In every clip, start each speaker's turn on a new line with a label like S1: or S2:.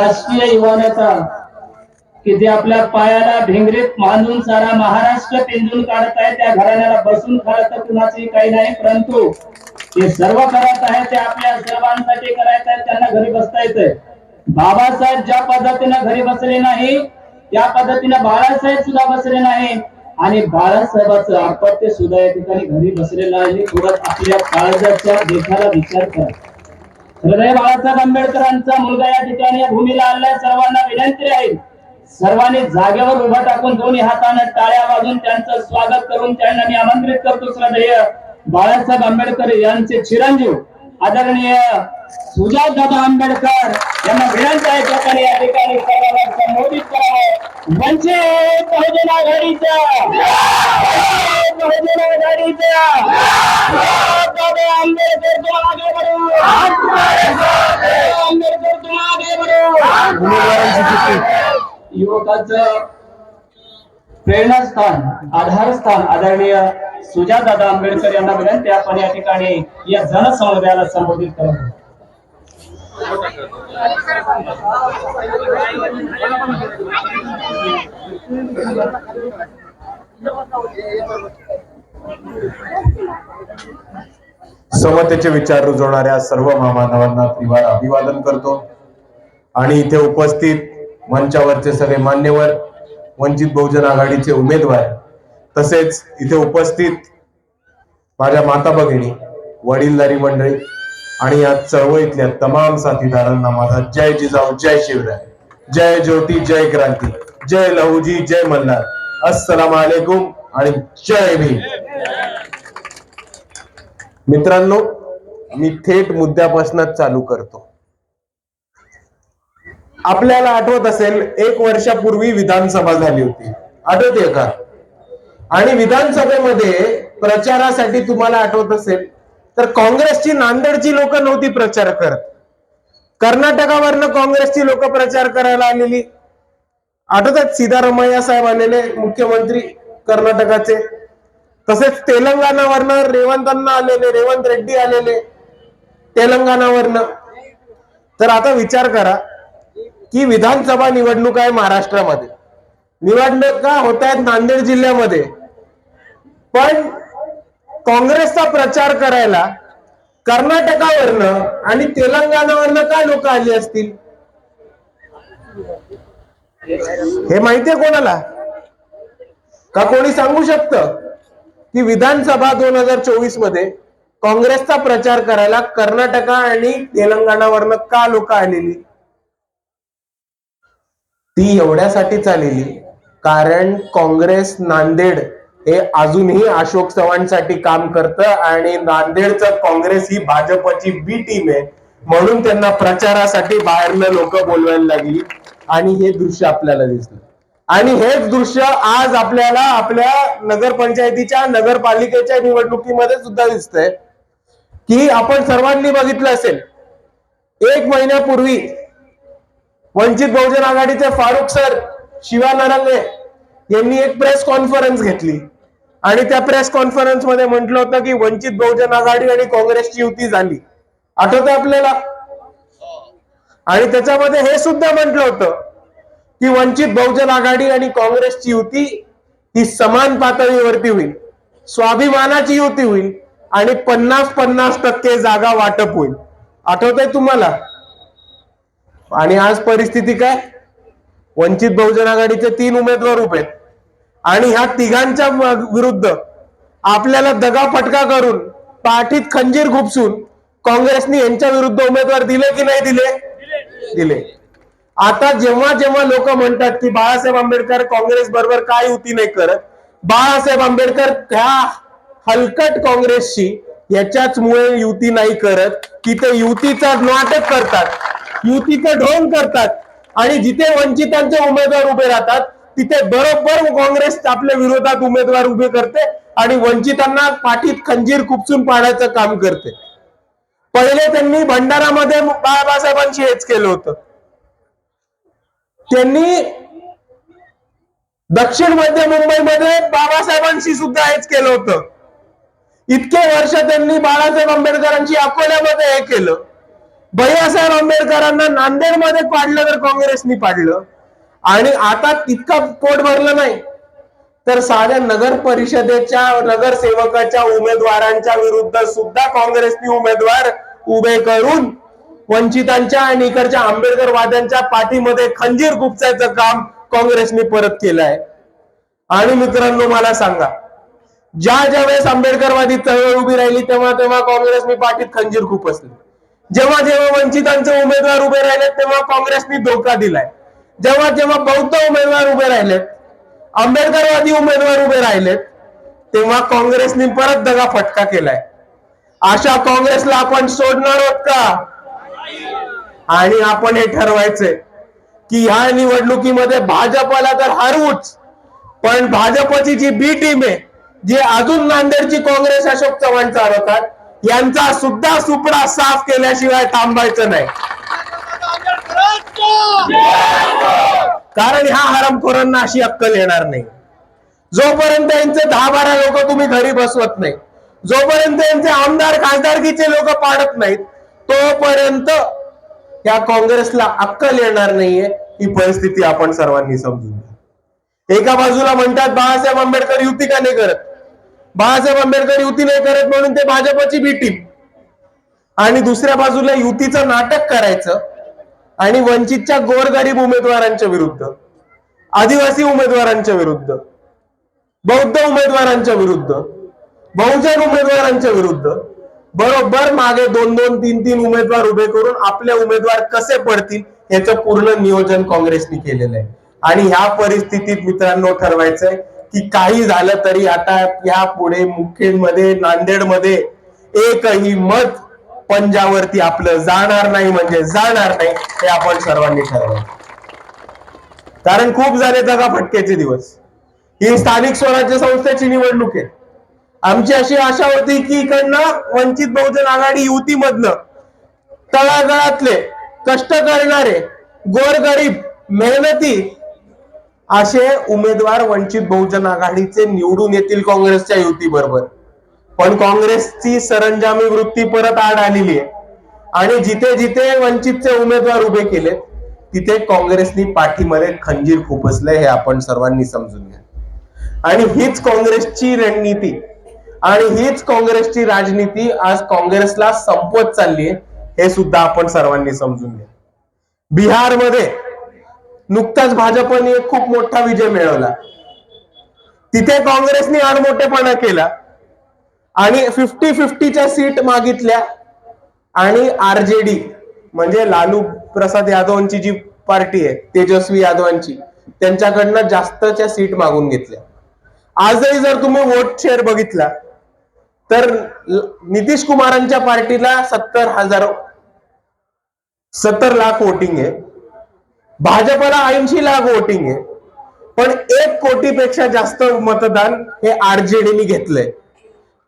S1: राष्ट्रीय युवा नेता की जे आपल्या पायाला भिंगरीत बांधून सारा महाराष्ट्र पिंजून काढत आहे, त्या घराण्याला बसून खालं तर कुणाची काही नाही, परंतु ते सर्व करत आहे ते आपल्या सर्वांसाठी करायचं आहे. त्यांना घरी बसता येतंय. बाबासाहेब ज्या पद्धतीने घरी बसले नाही त्या पद्धतीने बाळासाहेब सुद्धा बसले नाही, आणि बाळासाहेबांचं अपत्य सुद्धा या ठिकाणी घरी बसलेलं आहे. थोडं आपल्या काळजाच्या देशाला विचार करा. हृदय बाळासाहेब आंबेडकरांचा मुलगा या ठिकाणी या भूमीला आलाय. सर्वांना विनंती आहे, सर्वांनी जागेवर उभा टाकून दोन्ही हाताने टाळ्या वाजून त्यांचं स्वागत करून त्यांना मी आमंत्रित करतो. श्रद्धेय बाळासाहेब आंबेडकर यांचे चिरंजीव आदरणीय सुजातदादा आंबेडकर यांना विनंती आहे की या ठिकाणी सर्वांना संबोधित करावं. वंचित बहुजन आघाडीचा आंबेडकर तुम आगे बढ़ो, आंबेडकर तुम आगे बढ़ो. युवकाचं प्रेरणास्थान, आधारस्थान आदरणीय सुजातदादा आंबेडकर यांना विनंती आपण या ठिकाणी या जनसमुदायाला संबोधित करावं.
S2: समतेचे विचार रुजवणाऱ्या सर्व महामानवांना त्रिवार अभिवादन करतो. आणि इथे उपस्थित मंचावरचे सगळे मान्यवर, वंचित बहुजन आघाडीचे उमेदवार, तसेच इथे उपस्थित माझ्या माता भगिनी, वडीलधारी मंडळी आणि या चळवळीतल्या तमाम साथीदारांना माझा जय जिजाऊ, जय शिवराय, जय ज्योती, जय क्रांती, जय लहुजी, जय मल्हार, अस्सलाम वालेकुम आणि जय भीम. मित्रांनो, मी थेट मुद्द्यापासूनच चालू करतो. आपल्याला आठवत असेल, 1 वर्षापूर्वी विधानसभा झाली होती, आठवते का? आणि विधानसभेमध्ये प्रचारासाठी तुम्हाला आठवत असेल तर काँग्रेसची नांदेडची लोक नव्हती प्रचार करत, कर्नाटकावरनं काँग्रेसची लोक प्रचार करायला आलेली. आठवतात सिद्धारामय्या साहेब आलेले, मुख्यमंत्री कर्नाटकाचे. तसेच तेलंगणावरनं रेवंत आलेले, रेवंत रेड्डी आलेले तेलंगणावरनं. तर आता विचार करा की विधानसभा निवडणूक आहे महाराष्ट्रामध्ये, निवडणुका होत आहेत नांदेड जिल्ह्यामध्ये, पण काँग्रेसचा प्रचार करायला कर्नाटकावरनं आणि तेलंगणावरनं काय लोक आली असतील हे माहितीये कोणाला? का कोणी सांगू शकतं की विधानसभा 2024 मध्ये काँग्रेसचा प्रचार करायला कर्नाटक आणि तेलंगणावरनं का लोक आलेली? ती एवढ्यासाठीच आलेली कारण काँग्रेस नांदेड हे अजूनही अशोक चव्हाणसाठी काम करतं आणि नांदेडचं काँग्रेस ही भाजपची बी टीम आहे, म्हणून त्यांना प्रचारासाठी बाहेरनं लोक बोलवायला लागली. आणि हे दृश्य आपल्याला दिसलं. आणि हेच दृश्य आज आपल्याला आपल्या नगरपंचायतीच्या, नगरपालिकेच्या निवडणुकीमध्ये सुद्धा दिसतंय. की आपण सर्वांनी बघितलं असेल, 1 महिन्यापूर्वी वंचित बहुजन आघाडीचे फारुख सर, शिवा नरंगे यांनी एक प्रेस कॉन्फरन्स घेतली आणि त्या प्रेस कॉन्फरन्स मध्ये म्हटलं होतं की वंचित बहुजन आघाडी आणि काँग्रेसची युती झाली, आठवतं आपल्याला? आणि त्याच्यामध्ये हे सुद्धा म्हटलं होतं की वंचित बहुजन आघाडी आणि काँग्रेसची युती ही समान पातळीवरती होईल, स्वाभिमानाची युती होईल आणि 50-50% जागा वाटप होईल. आठवतंय तुम्हाला? आणि आज परिस्थिती काय? वंचित बहुजन आघाडीचे 3 उमेदवार उभे आहेत आणि ह्या तिघांच्या विरुद्ध आपल्याला दगाफटका करून, पाठीत खंजीर खुपसून काँग्रेसने यांच्या विरुद्ध उमेदवार दिले की नाही दिले? दिले. आता जेव्हा जेव्हा लोक म्हणतात की बाळासाहेब आंबेडकर काँग्रेस बरोबर काय युती नाही करत, बाळासाहेब आंबेडकर ह्या हलकट काँग्रेसशी याच्याच मुळे युती नाही करत की ते युतीचा नाटक करतात, युतीचं ढोंग करतात आणि जिथे वंचितांचे उमेदवार उभे राहतात तिथे बरोबर काँग्रेस आपल्या विरोधात उमेदवार उभे करते आणि वंचितांना पाठीत खंजीर खुपसून पाडायचं काम करते. पहिले त्यांनी भंडारामध्ये बाळासाहेबांशी हेच केलं होतं. त्यांनी दक्षिण मध्य मुंबईमध्ये बाबासाहेबांशी सुद्धा हेच केलं होतं. इतके वर्ष त्यांनी बाळासाहेब आंबेडकरांची अकोल्यामध्ये हे केलं. भैयासाहेब आंबेडकरांना नांदेडमध्ये पाडलं तर काँग्रेसनी पाडलं, आणि आता तितका पोट भरलं नाही तर साध्या नगर परिषदेच्या नगरसेवकाच्या उमेदवारांच्या विरुद्ध सुद्धा काँग्रेसनी उमेदवार उभे करून वंचितांच्या आणि इकडच्या आंबेडकरवाद्यांच्या पाठीमध्ये खंजीर खुपसायचं काम काँग्रेसने परत केलं आहे. आणि मित्रांनो, मला सांगा, ज्या वेळेस आंबेडकरवादी चळवळ उभी राहिली तेव्हा तेव्हा काँग्रेसने पाठीत खंजीर खुपसली. जेव्हा जेव्हा वंचितांचे उमेदवार उभे राहिले तेव्हा काँग्रेसने धोका दिलाय. जेव्हा जेव्हा बौद्ध उमेदवार उभे राहिलेत, आंबेडकरवादी उमेदवार उभे राहिलेत, तेव्हा काँग्रेसने परत दगा फटका केलाय. अशा काँग्रेसला आपण सोडणार आहोत का? आणि आपण हे ठरवायचंय की ह्या निवडणुकीमध्ये भाजपला तर हरवूच, पण भाजपची जी बी टीम आहे, जे अजून नांदेडची काँग्रेस अशोक चव्हाण चालवतात, यांचा सुद्धा सुपडा साफ केल्याशिवाय थांबायचं नाही. कारण ह्या हरामखोरांना अशी अक्कल येणार नाही. जोपर्यंत यांचे 10-12 लोक तुम्ही घरी बसवत नाही, जोपर्यंत यांचे आमदार खासदारकीचे लोक पाडत नाहीत, तोपर्यंत या काँग्रेसला अक्कल येणार नाहीये. ही परिस्थिती आपण सर्वांनी समजून घ्या. एका बाजूला म्हणतात बाळासाहेब आंबेडकर युती का नाही करत, बाळासाहेब आंबेडकर युती नाही करत म्हणून ते भाजपची बी टीम, आणि दुसऱ्या बाजूला युतीचं नाटक करायचं आणि वंचितच्या गोरगरीब उमेदवारांच्या विरुद्ध, आदिवासी उमेदवारांच्या विरुद्ध, बौद्ध उमेदवारांच्या विरुद्ध, बहुजन उमेदवारांच्या विरुद्ध बरोबर मागे 2-2, 3-3 उमेदवार उभे करून आपले उमेदवार कसे पडतील याचं पूर्ण नियोजन काँग्रेसने केलेलं आहे. आणि ह्या परिस्थितीत मित्रांनो ठरवायचंय की काही झालं तरी आता या पुढे मुखेडमध्ये, नांदेडमध्ये एकही मत पंजावरती आपलं जाणार नाही, म्हणजे जाणार नाही, हे आपण सर्वांनी ठरवायचं. कारण खूप झाले दगा फटक्याचे दिवस. ही स्थानिक स्वराज्य संस्थेची निवडणूक आहे. आमची अशी आशा होती की इकडनं वंचित बहुजन आघाडी युतीमधनं तळागाळातले कष्ट करणारे, गोरगरीब, मेहनती असे उमेदवार वंचित बहुजन आघाडीचे निवडून येतील काँग्रेसच्या युती बरोबर. पण काँग्रेसची सरंजामी वृत्ती परत आड आलेली आहे आणि जिथे जिथे वंचितचे उमेदवार उभे केले तिथे काँग्रेसनी पाठीमध्ये खंजीर खुपसले, हे आपण सर्वांनी समजून घ्या. आणि हीच काँग्रेसची रणनीती आणि हीच काँग्रेसची राजनीती आज काँग्रेसला संपवत चालली आहे, हे सुद्धा आपण सर्वांनी समजून घ्या. बिहारमध्ये नुकताच भाजपने एक खूप मोठा विजय मिळवला. तिथे काँग्रेसने आडमोठेपणा केला आणि 50-50च्या सीट मागितल्या आणि आरजेडी म्हणजे लालू प्रसाद यादवांची जी पार्टी आहे, तेजस्वी यादवांची, त्यांच्याकडनं जास्तच्या सीट मागून घेतल्या. आजही जर तुम्ही वोट शेअर बघितला तर नितीश कुमारांच्या पार्टीला 70 लाख वोटिंग आहे, भाजपला 80 लाख वोटिंग आहे, पण 1 कोटीपेक्षा जास्त मतदान हे आरजेडीने घेतलंय.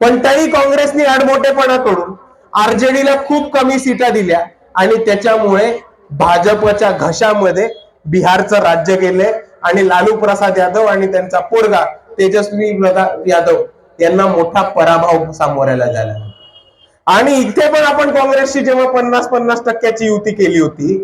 S2: पण तरी काँग्रेसने आडमोठेपणा करून आरजेडीला खूप कमी सीटा दिल्या आणि त्याच्यामुळे भाजपच्या घशामध्ये बिहारचं राज्य गेले आणि लालू प्रसाद यादव आणि त्यांचा पोरगा तेजस्वी यादव यांना मोठा पराभव सामोऱ्याला झाला. आणि इथे पण आपण काँग्रेसची जेव्हा 50-50% युती केली होती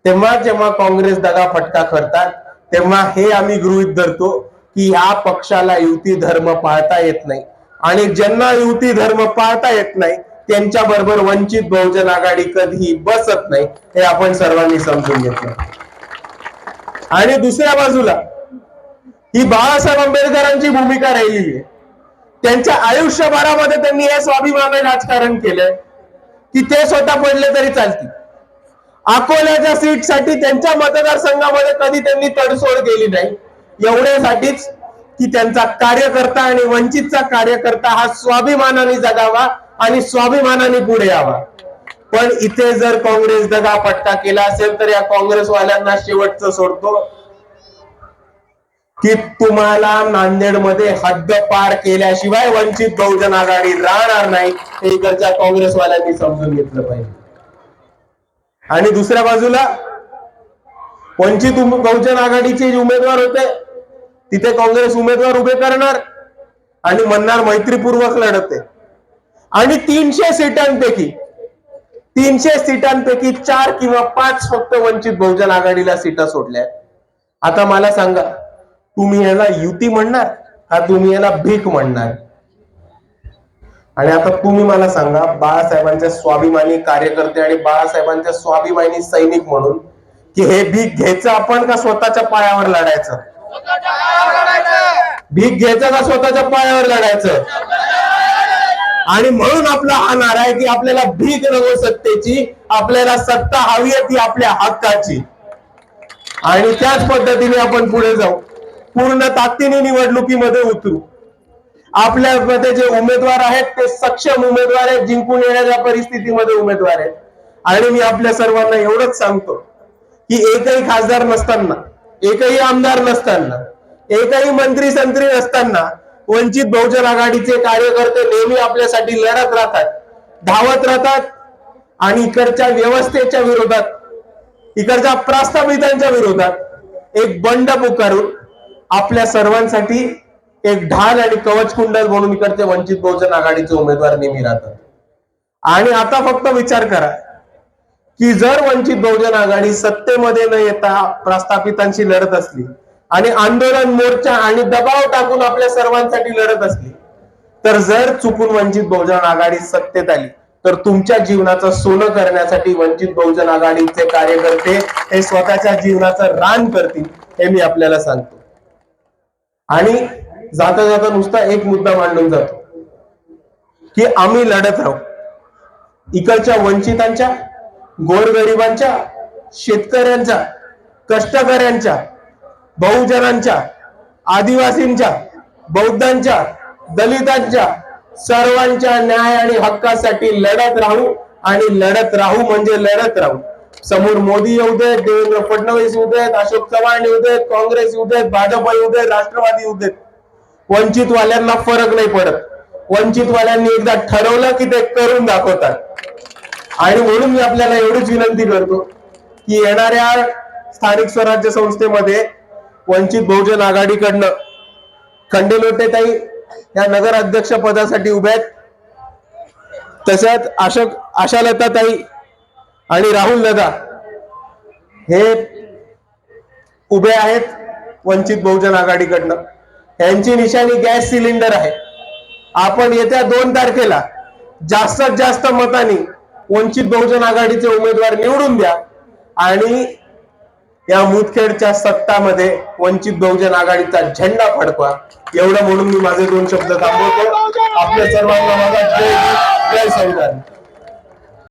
S2: तेव्हा जेव्हा काँग्रेस दगा फटका करतात तेव्हा हे आम्ही गृहीत धरतो की ह्या पक्षाला युती धर्म पाळता येत नाही आणि ज्यांना युती धर्म पाळता येत नाही त्यांच्या बरोबर वंचित बहुजन आघाडी कधीही बसत नाही, हे आपण सर्वांनी समजून घेतलं. आणि दुसऱ्या बाजूला ही बाळासाहेब आंबेडकरांची भूमिका राहिलेली आहे. त्यांच्या आयुष्यभरामध्ये त्यांनी हे स्वाभिमानी राजकारण केलंय की ते स्वतः पडले तरी चालतील. अकोल्याच्या सीटसाठी त्यांच्या मतदारसंघामध्ये कधी त्यांनी तडसोड केली नाही, एवढ्यासाठीच की त्यांचा कार्यकर्ता आणि वंचितचा कार्यकर्ता हा स्वाभिमानाने जगावा आणि स्वाभिमानाने पुढे यावा. पण इथे जर काँग्रेस दगा फटका केला असेल तर या काँग्रेसवाल्यांना शेवटचं सोडतो की तुम्हाला नांदेडमध्ये हद्द पार केल्याशिवाय वंचित बहुजन आघाडी राहणार नाही, हे इकडच्या काँग्रेसवाल्यांनी समजून घेतलं पाहिजे. आणि दुसऱ्या बाजूला वंचित बहुजन आघाडीचे जे उमेदवार होते तिथे काँग्रेस उमेदवार उभे करणार आणि म्हणणार मैत्रीपूर्वक लढत आहे. आणि 300 सीटांपैकी 300 सीटांपैकी 4 किंवा 5 फक्त वंचित बहुजन आघाडीला सीटा सोडल्या. आता मला सांगा, तुम्ही याला युती म्हणणार का तुम्ही याला भीक म्हणणार? आणि आता तुम्ही मला सांगा, बाळासाहेबांचे स्वाभिमानी कार्यकर्ते आणि बाळासाहेबांचे स्वाभिमानी सैनिक म्हणून, की हे भीक घ्यायचं आपण का स्वतःच्या पायावर लढायचं? भीक घ्यायचं का स्वतःच्या पायावर लढायचं? आणि म्हणून आपला हा नारा आहे की आपल्याला भीक नको सत्तेची, आपल्याला सत्ता हवी आहे ती आपल्या हक्काची. आणि त्याच पद्धतीने आपण पुढे जाऊ, पूर्ण ताकदीने निवडणुकीमध्ये उतरू. आपल्यामध्ये जे उमेदवार आहेत ते सक्षम उमेदवार आहेत, जिंकून येण्याच्या परिस्थितीमध्ये उमेदवार आहेत. आणि मी आपल्या सर्वांना एवढंच सांगतो की एकही खासदार नसताना, एकही आमदार नसताना, एकही मंत्री संत्री नसताना वंचित बहुजन आघाडीचे कार्यकर्ते नेहमी आपल्यासाठी लढत राहतात, धावत राहतात. आणि इकडच्या व्यवस्थेच्या विरोधात, इकडच्या प्रस्थापितांच्या विरोधात एक बंड पुकारून आपल्या सर्वांसाठी एक ढाल आणि कवच कुंडल म्हणून इकडचे वंचित बहुजन आघाडीचे उमेदवार नेहमी राहतात. आणि आता फक्त विचार करा की जर वंचित बहुजन आघाडी सत्तेमध्ये न येता प्रस्थापितांशी लढत असली आणि आंदोलन, मोर्चा आणि दबाव टाकून आपल्या सर्वांसाठी लढत असली, तर जर चुकून वंचित बहुजन आघाडी सत्तेत आली तर तुमच्या जीवनाचं सोनं करण्यासाठी वंचित बहुजन आघाडीचे कार्यकर्ते हे स्वतःच्या जीवनाचं रान करतील, हे मी आपल्याला सांगतो. आणि जाता जाता नुसता एक मुद्दा मांडून जातो की आम्ही लढत राहू. इकडच्या वंचितांच्या, गोरगरिबांच्या, शेतकऱ्यांच्या, कष्टकऱ्यांच्या, बहुजनांच्या, आदिवासींच्या, बौद्धांच्या, दलितांच्या सर्वांच्या न्याय आणि हक्कासाठी लढत राहू. आणि लढत राहू म्हणजे लढत राहू. समोर मोदी येऊ देत, देवेंद्र फडणवीस येऊ देत, अशोक चव्हाण येऊ देत, काँग्रेस येऊ देत, भाजप येऊ देत, राष्ट्रवादी येऊ देत, वंचितवाल्यांना फरक नाही पडत. वंचितवाल्यांनी एकदा ठरवलं की ते करून दाखवतात. आणि म्हणून मी आपल्याला एवढीच विनंती करतो की येणाऱ्या स्थानिक स्वराज्य संस्थेमध्ये वंचित बहुजन आघाडीकडनं खंडेलोटेताई या नगर अध्यक्ष पदासाठी उभ्या आहेत. तसंच आशालताताई आणि राहुल दादा हे उभे आहेत वंचित बहुजन आघाडीकडनं. यांची निशाणी गॅस सिलेंडर आहे. आपण येत्या 2 तारखेला जास्तीत जास्त मतांनी वंचित बहुजन आघाडीचे उमेदवार निवडून द्या आणि या मुदखेडच्या सत्तामध्ये वंचित बहुजन आघाडीचा झेंडा फडकवा. एवढं म्हणून मी माझे 2 शब्द थांबवतो. आपल्या सर्वांना माझा जय हिंद, जय संविधान.